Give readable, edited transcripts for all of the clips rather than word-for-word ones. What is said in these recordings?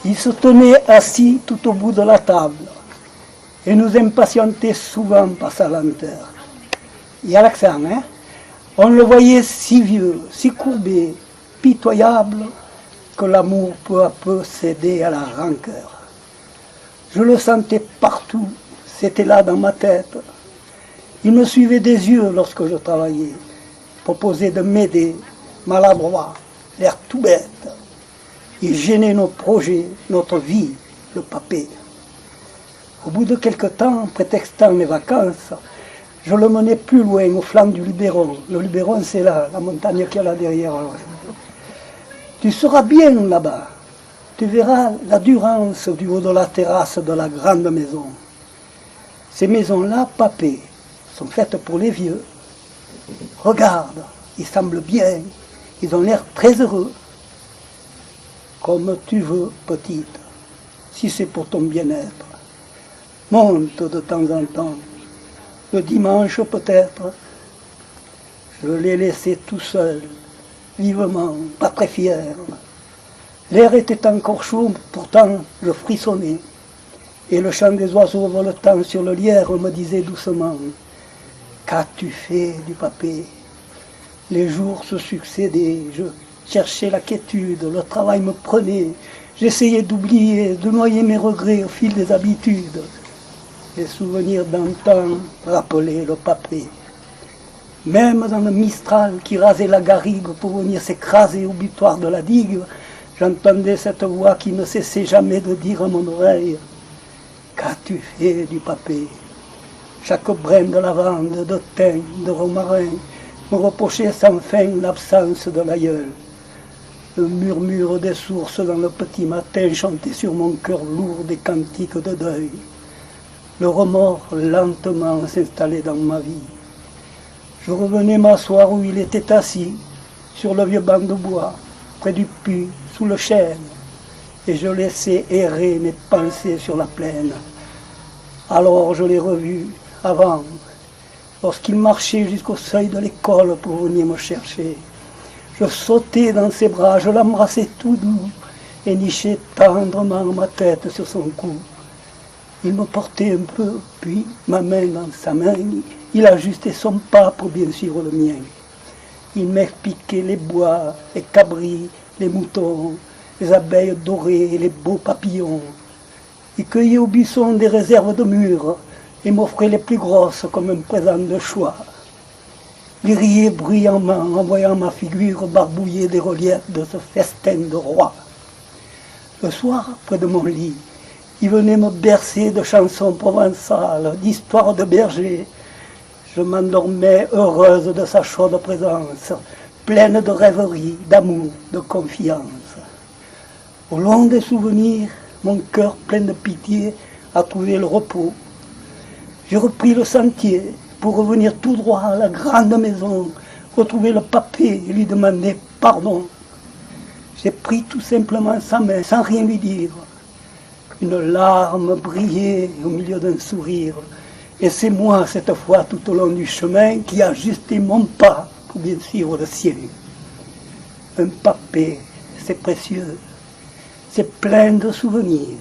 Il se tenait assis tout au bout de la table et nous impatientait souvent par sa lenteur. Il y a l'accent, hein? On le voyait si vieux, si courbé, pitoyable, que l'amour peu à peu cédait à la rancœur. Je le sentais partout, c'était là dans ma tête. Il me suivait des yeux lorsque je travaillais, proposait de m'aider, maladroit, l'air tout bête. Il gênait nos projets, notre vie, le papé. Au bout de quelque temps, prétextant mes vacances, je le menais plus loin, au flanc du Luberon. Le Luberon, c'est là, la montagne qu'il y a là derrière. Tu seras bien là-bas. Tu verras la durance du haut de la terrasse de la grande maison. Ces maisons-là, papé, sont faites pour les vieux. Regarde, ils semblent bien, ils ont l'air très heureux. Comme tu veux, petite, si c'est pour ton bien-être. Monte de temps en temps. Le dimanche peut-être. Je l'ai laissé tout seul, vivement, pas très fier. L'air était encore chaud, pourtant je frissonnais. Et le chant des oiseaux voletant sur le lierre me disait doucement « Qu'as-tu fait du papé ?» Les jours se succédaient, je cherchais la quiétude, le travail me prenait. J'essayais d'oublier, de noyer mes regrets au fil des habitudes. Les souvenirs d'antan rappelaient le papé. Même dans le Mistral qui rasait la garrigue pour venir s'écraser au butoir de la digue, j'entendais cette voix qui ne cessait jamais de dire à mon oreille « Qu'as-tu fait du papé ?» Chaque brin de lavande, de thym, de romarin me reprochait sans fin l'absence de l'aïeul. Le murmure des sources dans le petit matin chantait sur mon cœur lourd des cantiques de deuil. Le remords lentement s'installait dans ma vie. Je revenais m'asseoir où il était assis, sur le vieux banc de bois, près du puits, sous le chêne, et je laissais errer mes pensées sur la plaine. Alors je l'ai revu, avant, lorsqu'il marchait jusqu'au seuil de l'école pour venir me chercher. Je sautais dans ses bras, je l'embrassais tout doux, et nichais tendrement ma tête sur son cou. Il me portait un peu, puis, ma main dans sa main, il ajustait son pas pour bien suivre le mien. Il m'expliquait les bois, les cabris, les moutons, les abeilles dorées, les beaux papillons. Il cueillait au buisson des réserves de mûres et m'offrait les plus grosses comme un présent de choix. Il riait bruyamment en voyant ma figure barbouillée des reliefs de ce festin de roi. Le soir, près de mon lit, il venait me bercer de chansons provençales, d'histoires de bergers. Je m'endormais heureuse de sa chaude présence, pleine de rêveries, d'amour, de confiance. Au long des souvenirs, mon cœur plein de pitié a trouvé le repos. J'ai repris le sentier pour revenir tout droit à la grande maison, retrouver le papé et lui demander pardon. J'ai pris tout simplement sa main, sans rien lui dire. Une larme brillait au milieu d'un sourire. Et c'est moi, cette fois, tout au long du chemin, qui ai ajusté mon pas pour bien suivre le sien. Un papé, c'est précieux, c'est plein de souvenirs.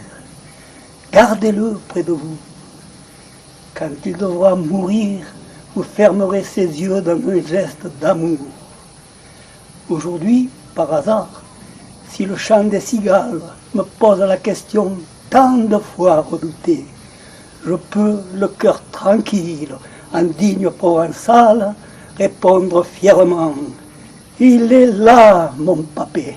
Gardez-le près de vous. Quand il devra mourir, vous fermerez ses yeux dans un geste d'amour. Aujourd'hui, par hasard, si le chant des cigales me pose la question tant de fois redoutée, je peux, le cœur tranquille, en digne provençal, répondre fièrement « Il est là, mon papé !»